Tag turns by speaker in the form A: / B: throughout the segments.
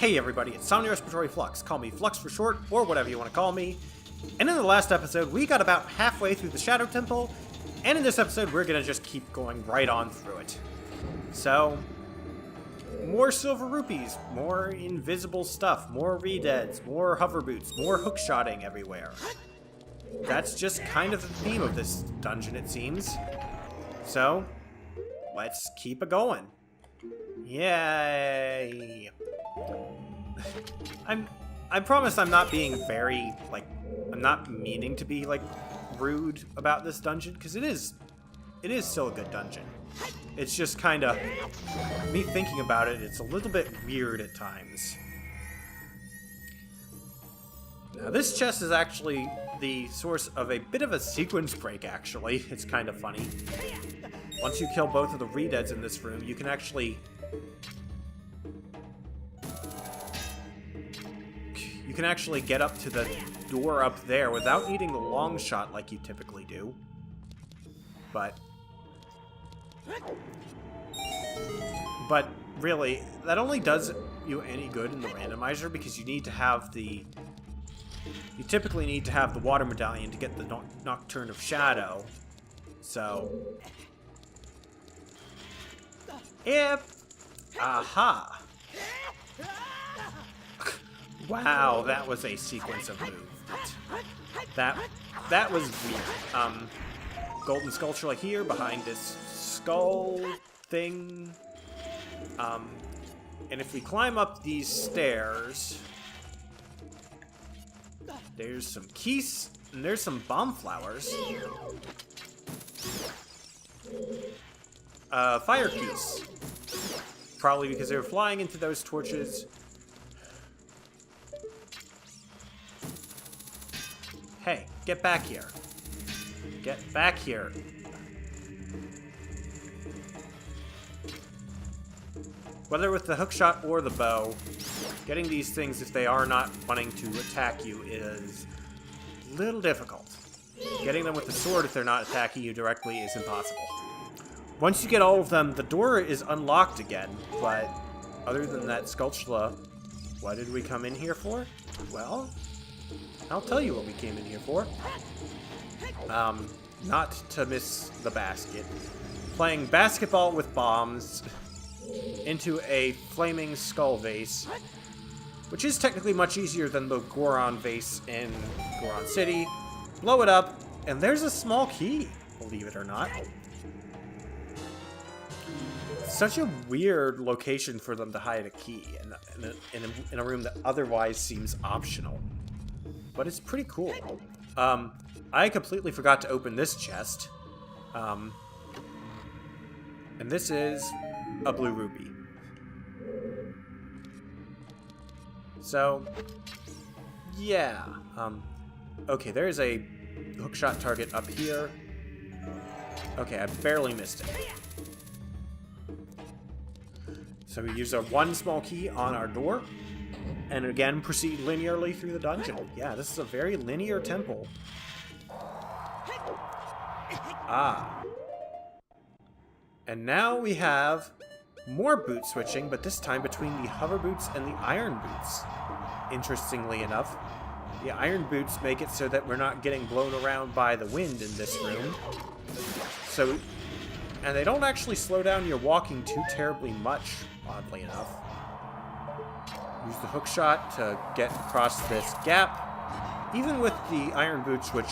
A: Hey everybody, it's Somni Respiratory Flux. Call me Flux for short, or whatever you want to call me. And in the last episode, we got about halfway through the Shadow Temple, and in this episode, we're gonna just keep going right on through it. So, more silver rupees, more invisible stuff, more redeads, more hover boots, more hookshotting everywhere. That's just kind of the theme of this dungeon, it seems. So, let's keep it going. Yay! I promise I'm not being very, I'm not meaning to be, rude about this dungeon, because it is still a good dungeon. It's just kind of, me thinking about it, it's a little bit weird at times. Now, this chest is actually the source of a bit of a sequence break, actually. It's kind of funny. Once you kill both of the redeads in this room, you can actually get up to the door up there without needing the long shot like you typically do. But really, that only does you any good in the randomizer because you need to have you typically need to have the water medallion to get the Nocturne of Shadow. So, aha! Wow, that was a sequence of movement. That was weird. Golden sculpture here behind this skull thing. And if we climb up these stairs, there's some keys and there's some bomb flowers. Fire keys. Probably because they were flying into those torches. Hey, get back here. Get back here. Whether with the hookshot or the bow, getting these things, if they are not wanting to attack you, is a little difficult. Getting them with the sword, if they're not attacking you directly, is impossible. Once you get all of them, the door is unlocked again, but other than that sculpture, what did we come in here for? Well, I'll tell you what we came in here for. Not to miss the basket. Playing basketball with bombs into a flaming skull vase, which is technically much easier than the Goron vase in Goron City. Blow it up, and there's a small key, believe it or not. Such a weird location for them to hide a key in a room that otherwise seems optional. But it's pretty cool. I completely forgot to open this chest. And this is a blue ruby. So, yeah. Okay, there's a hookshot target up here. Okay, I barely missed it. So we use our one small key on our door. And again, proceed linearly through the dungeon. Yeah, this is a very linear temple. Ah. And now we have more boot switching, but this time between the hover boots and the iron boots. Interestingly enough, the iron boots make it so that we're not getting blown around by the wind in this room. So, and they don't actually slow down your walking too terribly much, oddly enough. Use the hookshot to get across this gap. Even with the iron boots, which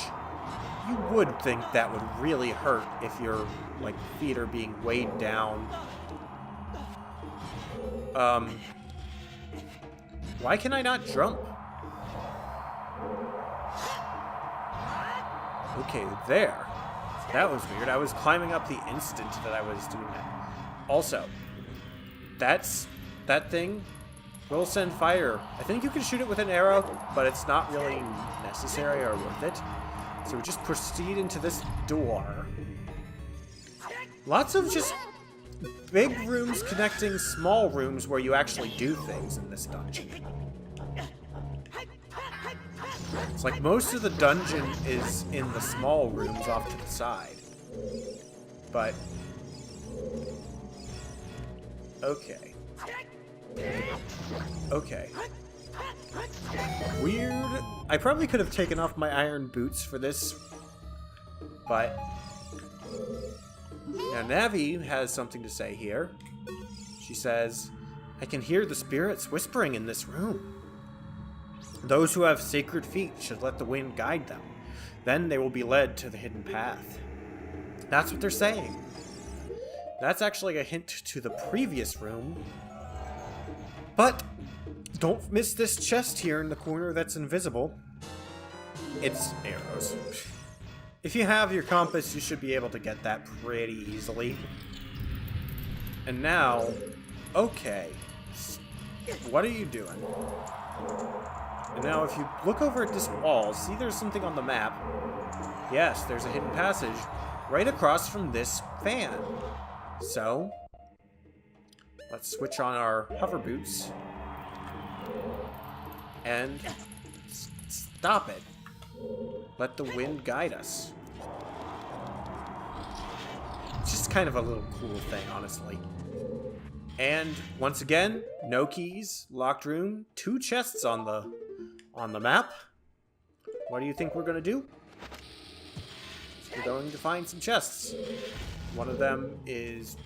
A: you would think that would really hurt if your feet are being weighed down. Why can I not jump? Okay, there. That was weird. I was climbing up the instant that I was doing that. Also, that thing will send fire. I think you can shoot it with an arrow, but it's not really necessary or worth it. So we just proceed into this door. Lots of just big rooms connecting small rooms where you actually do things in this dungeon. It's like most of the dungeon is in the small rooms off to the side. But, okay. Okay. Weird. I probably could have taken off my iron boots for this, but... Now, Navi has something to say here. She says, I can hear the spirits whispering in this room. Those who have sacred feet should let the wind guide them. Then they will be led to the hidden path. That's what they're saying. That's actually a hint to the previous room. But don't miss this chest here in the corner that's invisible. It's arrows. If you have your compass, you should be able to get that pretty easily. And now, okay. What are you doing? And now if you look over at this wall, see there's something on the map. Yes, there's a hidden passage right across from this fan. So, let's switch on our hover boots. And stop it. Let the wind guide us. It's just kind of a little cool thing, honestly. And once again, no keys, locked room, 2 chests on the map. What do you think we're gonna do? We're going to find some chests. One of them is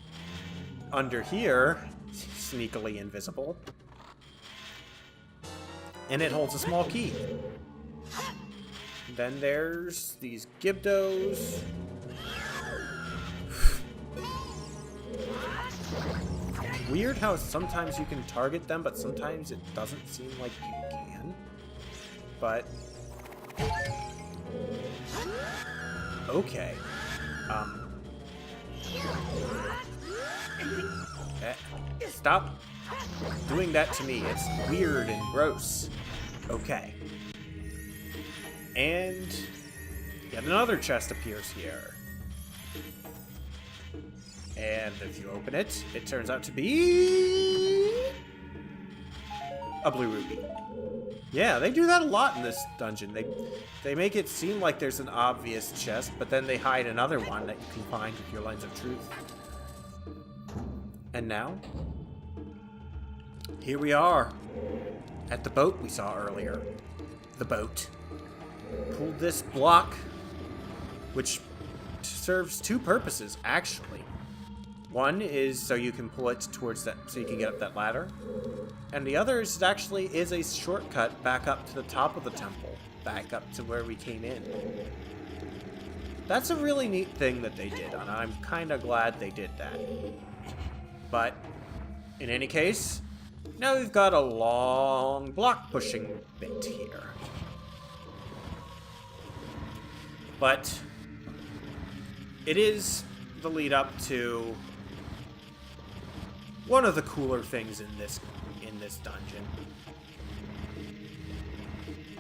A: under here, sneakily invisible. And it holds a small key. Then there's these Gibdos. Weird how sometimes you can target them, but sometimes it doesn't seem like you can. But... okay. Stop doing that to me. It's weird and gross. Okay. And yet another chest appears here. And if you open it, it turns out to be a blue ruby. Yeah, they do that a lot in this dungeon. They make it seem like there's an obvious chest, but then they hide another one that you can find with your lens of truth. And now, here we are at the boat we saw earlier. The boat. Pulled this block, which serves 2 purposes, actually. One is so you can pull it towards that, so you can get up that ladder. And the other is it actually is a shortcut back up to the top of the temple, back up to where we came in. That's a really neat thing that they did, and I'm kind of glad they did that. But, in any case, now we've got a long block pushing bit here. But it is the lead up to one of the cooler things in this dungeon.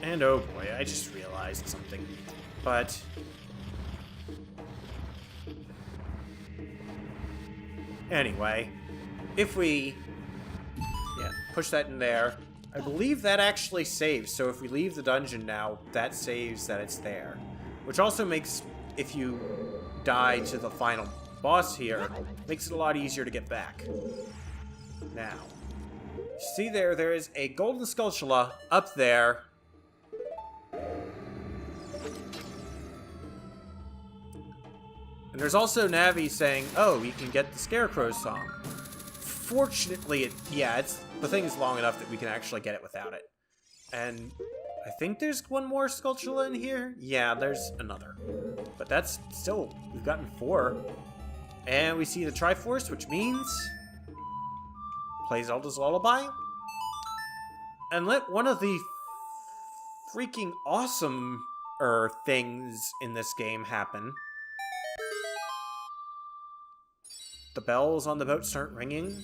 A: And oh boy, I just realized something. But anyway, if we push that in there, I believe that actually saves. So if we leave the dungeon now, that saves that it's there. Which also makes, if you die to the final boss here, makes it a lot easier to get back. Now, see there is a golden skulltula up there. And there's also Navi saying, oh, you can get the Scarecrow song. Fortunately, the thing is long enough that we can actually get it without it. And I think there's one more Skulltula in here. Yeah, there's another. But that's still, we've gotten 4. And we see the Triforce, which means play Zelda's Lullaby. And let one of the freaking awesome things in this game happen. The bells on the boat start ringing.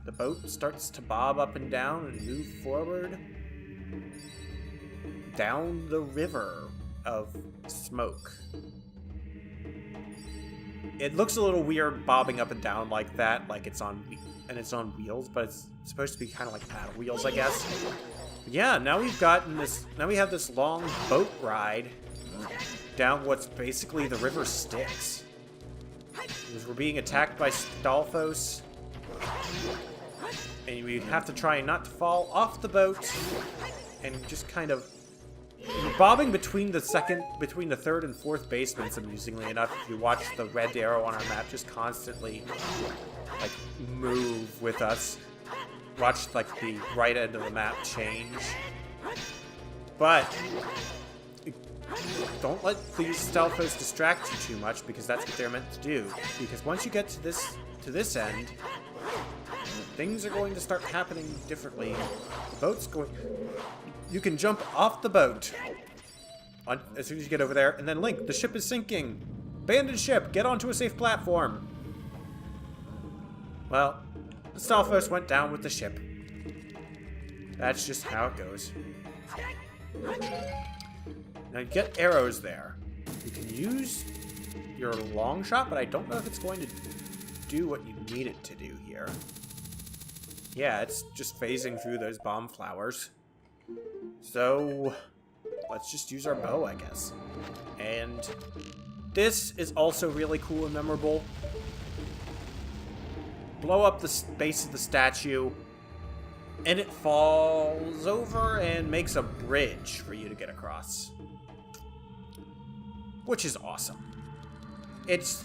A: The boat starts to bob up and down and move forward down the river of smoke. It looks a little weird bobbing up and down like that, like it's on wheels, but it's supposed to be kind of like paddle wheels, I guess. But yeah, now we have this long boat ride down what's basically the river Styx. Because we're being attacked by Stalfos. And we have to try not to fall off the boat and just kind of bobbing between the third and fourth basements, amusingly enough. If you watch the red arrow on our map just constantly like move with us. Watch like the right end of the map change. But don't let these stealthos distract you too much, because that's what they're meant to do. Because once you get to this end, things are going to start happening differently. The boat's going... You can jump off the boat as soon as you get over there, and then Link, the ship is sinking. Abandoned ship, get onto a safe platform. Well, the Stalfos went down with the ship. That's just how it goes. Now you get arrows there. You can use your long shot, but I don't know if it's going to do what you need it to do here. Yeah, it's just phasing through those bomb flowers. So let's just use our bow, I guess. And this is also really cool and memorable. Blow up the base of the statue, and it falls over and makes a bridge for you to get across. Which is awesome. It's...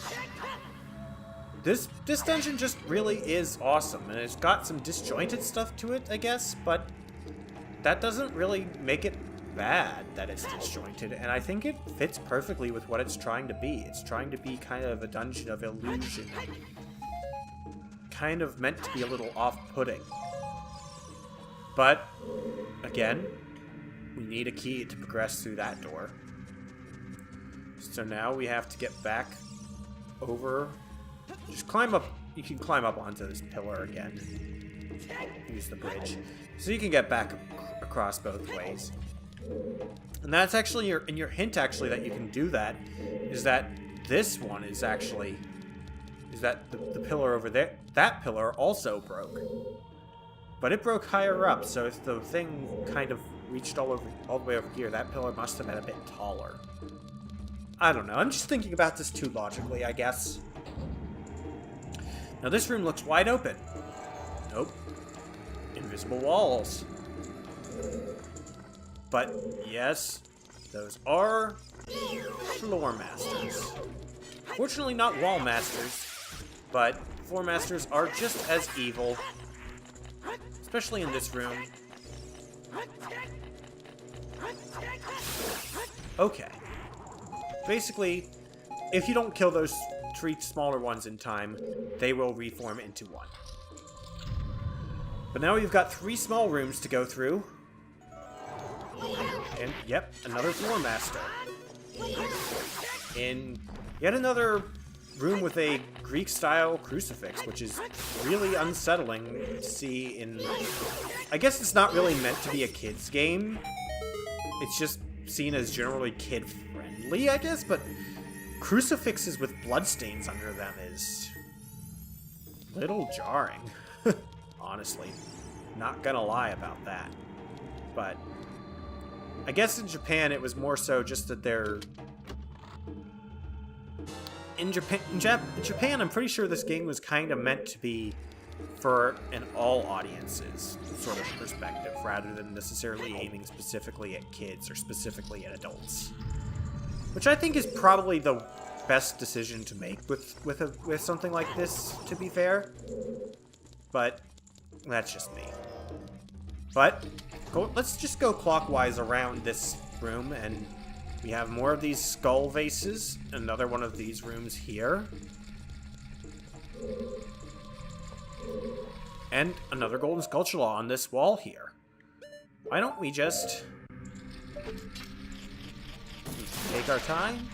A: This dungeon just really is awesome, and it's got some disjointed stuff to it, I guess, but that doesn't really make it bad that it's disjointed, and I think it fits perfectly with what it's trying to be. It's trying to be kind of a dungeon of illusion, kind of meant to be a little off-putting. But, again, we need a key to progress through that door. So now we have to get back over. Just climb up. You can climb up onto this pillar again. Use the bridge. So you can get back across both ways. And that's actually your hint, actually, that you can do that, is that this one is actually... is that the pillar over there, that pillar also broke. But it broke higher up, so if the thing kind of reached all the way over here, that pillar must have been a bit taller. I don't know, I'm just thinking about this too logically, I guess. Now this room looks wide open. Nope. Invisible walls. But yes, those are floor masters. Fortunately not wall masters, but floor masters are just as evil. Especially in this room. Okay. Basically, if you don't kill those 3 smaller ones in time, they will reform into one. But now we've got 3 small rooms to go through. And, yep, another floor master. In yet another room with a Greek-style crucifix, which is really unsettling to see in... I guess it's not really meant to be a kid's game. It's just seen as generally kid-friendly, I guess, but crucifixes with bloodstains under them is a little jarring. Honestly. Not gonna lie about that. But I guess in Japan it was more so just that they're... In Japan, I'm pretty sure this game was kind of meant to be for an all audiences sort of perspective, rather than necessarily aiming specifically at kids or specifically at adults. Which I think is probably the best decision to make with something like this, to be fair. But that's just me. But let's just go clockwise around this room, and we have more of these skull vases. Another one of these rooms here. And another golden sculpture on this wall here. Why don't we just take our time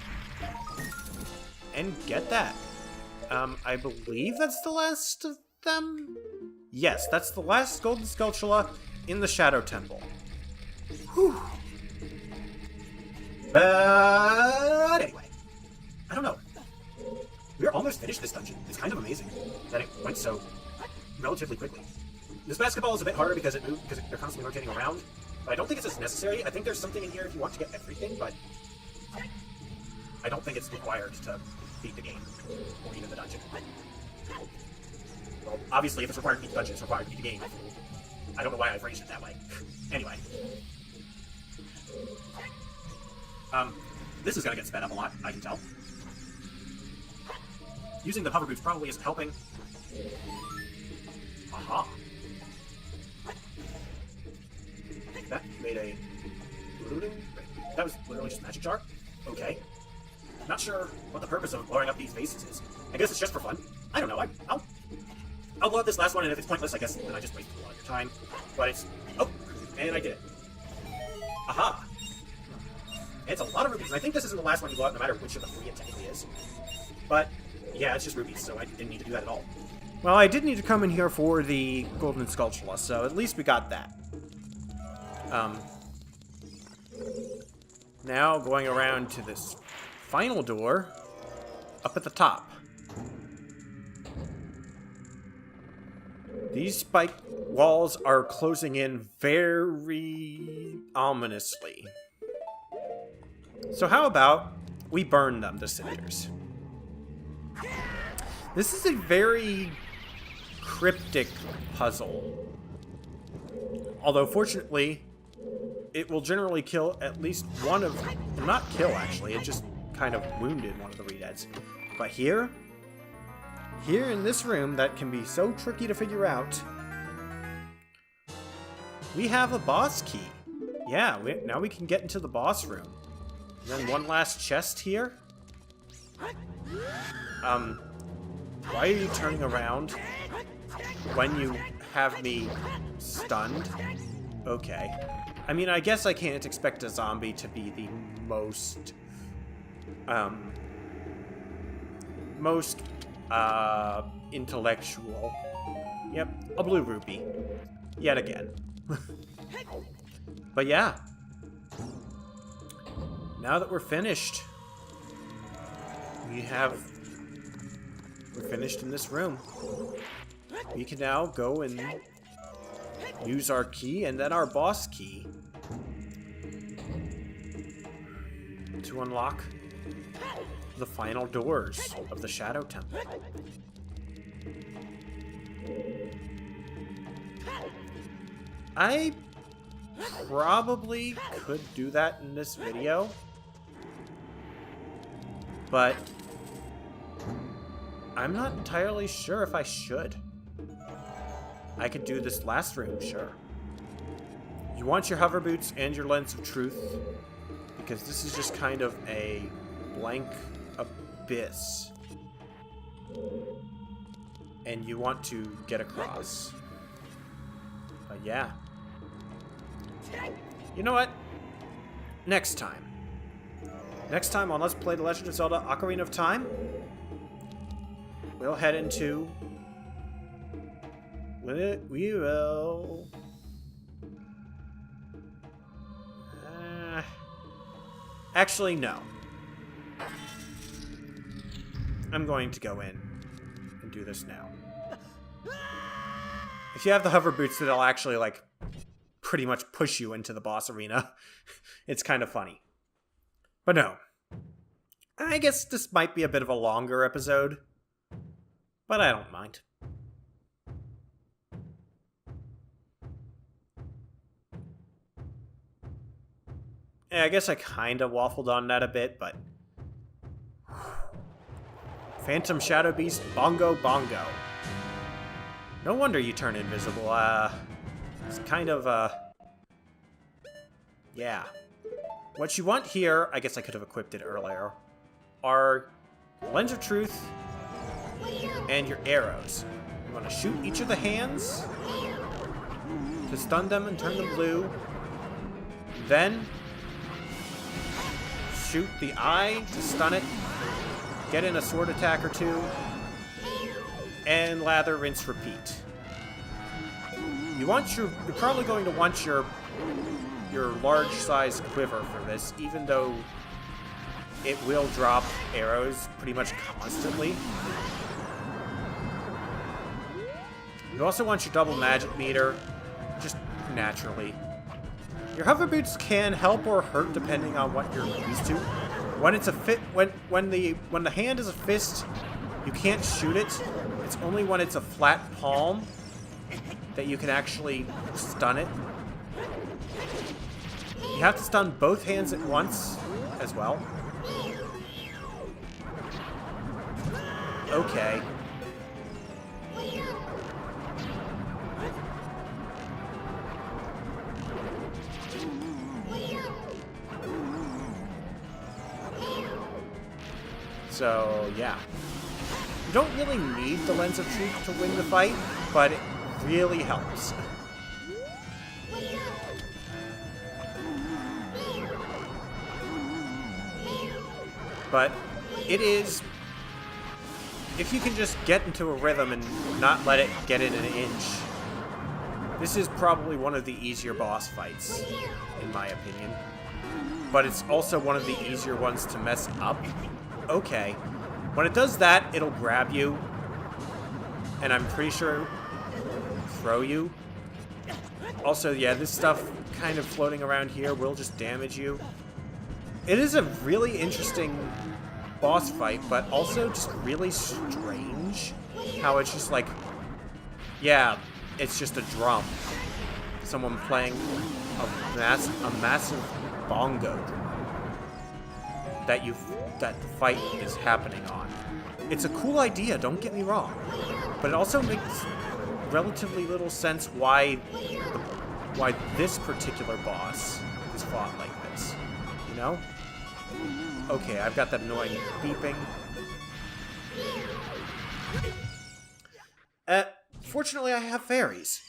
A: and get that? I believe that's the last of them? Yes, that's the last golden sculpture in the Shadow Temple. Whew. But anyway, I don't know. We're almost finished this dungeon. It's kind of amazing that it went so relatively quickly. This basketball is a bit harder because it moved, because they're constantly rotating around. But I don't think it's as necessary. I think there's something in here if you want to get everything, but I don't think it's required to beat the game or even the dungeon. Well, obviously, if it's required to beat the dungeon, it's required to beat the game. I don't know why I phrased it that way. Anyway. This is gonna get sped up a lot, I can tell. Using the hover boots probably isn't helping. Aha! That made a... That was literally just a magic jar? Okay. Not sure what the purpose of blowing up these vases is. I guess it's just for fun. I don't know. I'll blow up this last one, and if it's pointless, I guess then I just wasted a lot of your time. But it's... Oh! And I did it. Aha! It's a lot of rubies, and I think this isn't the last one you blow up, no matter which of the three it technically is. But, yeah, it's just rubies, so I didn't need to do that at all. Well, I did need to come in here for the Golden Skulltula, so at least we got that. Now, going around to this final door, up at the top. These spike walls are closing in very ominously. So how about we burn them to cinders? This is a very cryptic puzzle. Although, fortunately, it will generally kill at least one of... Well, not kill, actually. It just kind of wounded one of the Redeads. But here in this room that can be so tricky to figure out, we have a boss key. Yeah, now we can get into the boss room. And then one last chest here. Why are you turning around when you have me stunned? Okay. I mean, I guess I can't expect a zombie to be the most intellectual. Yep, a blue rupee. Yet again. But yeah. Now that we're finished, we're finished in this room. We can now go and use our key and then our boss key to unlock the final doors of the Shadow Temple. I probably could do that in this video, but I'm not entirely sure if I should. I could do this last room, sure. You want your hover boots and your lens of truth, because this is just kind of a blank abyss. And you want to get across. But yeah. You know what? Next time. Next time on Let's Play The Legend of Zelda Ocarina of Time, we'll head into... We will... Actually, no. I'm going to go in and do this now. If you have the hover boots, that'll actually, like, pretty much push you into the boss arena. It's kind of funny. But no. I guess this might be a bit of a longer episode, but I don't mind. Yeah, I guess I kind of waffled on that a bit, but... Phantom Shadow Beast, Bongo Bongo. No wonder you turn invisible. It's kind of, yeah. What you want here, I guess I could have equipped it earlier, are Lens of Truth and your arrows. You want to shoot each of the hands to stun them and turn them blue. Then shoot the eye to stun it. Get in a sword attack or two. And lather, rinse, repeat. You're probably going to want your large size quiver for this, even though it will drop arrows pretty much constantly. You also want your double magic meter, just naturally. Your hover boots can help or hurt depending on what you're used to. When it's a when the hand is a fist, you can't shoot it. It's it's only when it's a flat palm that you can actually stun it. You have to stun both hands at once as well. Okay. So, yeah. You don't really need the Lens of Truth to win the fight, but it really helps. But it is... if you can just get into a rhythm and not let it get in an inch, this is probably one of the easier boss fights, in my opinion. But it's also one of the easier ones to mess up. Okay. When it does that, it'll grab you. And I'm pretty sure throw you. Also, yeah, this stuff kind of floating around here will just damage you. It is a really interesting boss fight, but also just really strange how it's just like, yeah, it's just a drum. Someone playing a massive bongo drum that the fight is happening on. It's a cool idea, don't get me wrong, but it also makes relatively little sense why this particular boss is fought like this, you know? Okay, I've got that annoying beeping. Fortunately, I have fairies.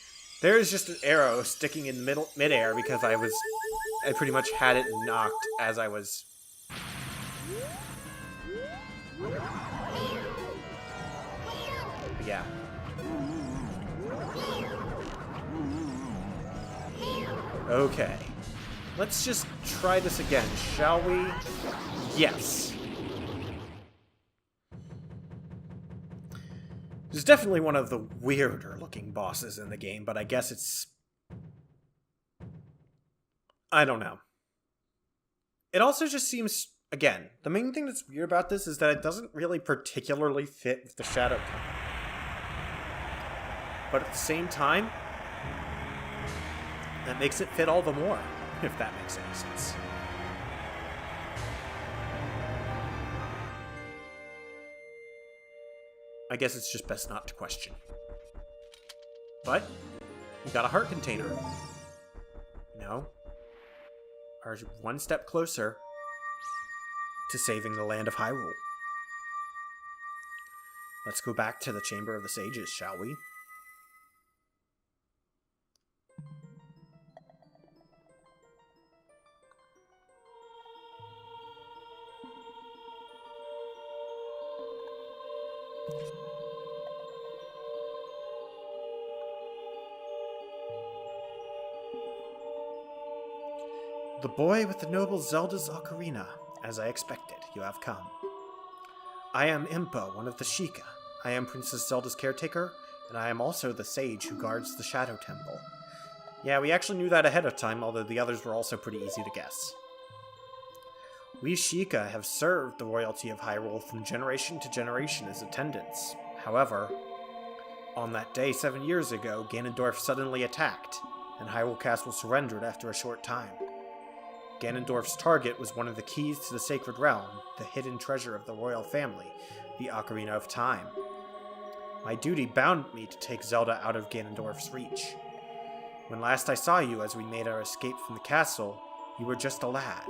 A: There is just an arrow sticking in midair because I pretty much had it knocked as I was... yeah. Okay. Let's just try this again, shall we? Yes. This is definitely one of the weirder looking bosses in the game, but I guess it's... I don't know. It also just seems... again, the main thing that's weird about this is that it doesn't really particularly fit with the Shadow Temple. But at the same time, that makes it fit all the more, if that makes any sense. I guess it's just best not to question. But, we got a heart container. No. Are one step closer to saving the land of Hyrule. Let's go back to the Chamber of the Sages, shall we? The boy with the noble Zelda's Ocarina. As I expected, you have come. I am Impa, one of the Sheikah. I am Princess Zelda's caretaker, and I am also the sage who guards the Shadow Temple. Yeah, we actually knew that ahead of time, although the others were also pretty easy to guess. We Sheikah have served the royalty of Hyrule from generation to generation as attendants. However, on that day 7 years ago, Ganondorf suddenly attacked, and Hyrule Castle surrendered after a short time. Ganondorf's target was one of the keys to the Sacred Realm, the hidden treasure of the royal family, the Ocarina of Time. My duty bound me to take Zelda out of Ganondorf's reach. When last I saw you as we made our escape from the castle, you were just a lad.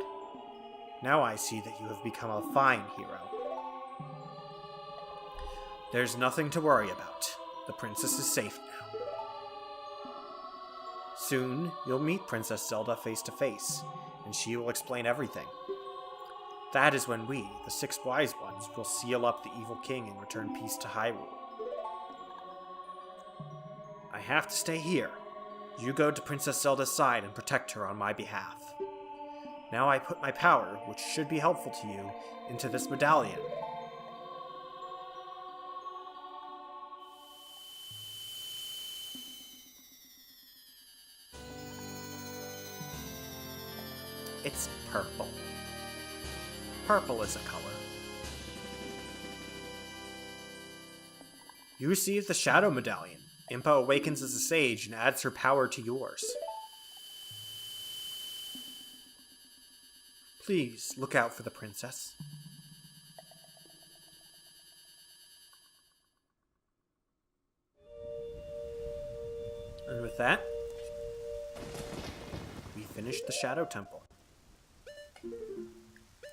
A: Now I see that you have become a fine hero. There's nothing to worry about. The princess is safe now. Soon, you'll meet Princess Zelda face to face, and she will explain everything. That is when we, the Six Wise Ones, will seal up the evil king and return peace to Hyrule. I have to stay here. You go to Princess Zelda's side and protect her on my behalf. Now I put my power, which should be helpful to you, into this medallion. It's purple. Purple is a color. You receive the Shadow Medallion. Impa awakens as a sage and adds her power to yours. Please look out for the princess. And with that, we finished the Shadow Temple.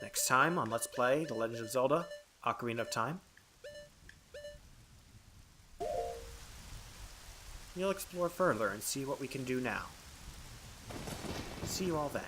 A: Next time on Let's Play The Legend of Zelda: Ocarina of Time, we'll explore further and see what we can do now. See you all then.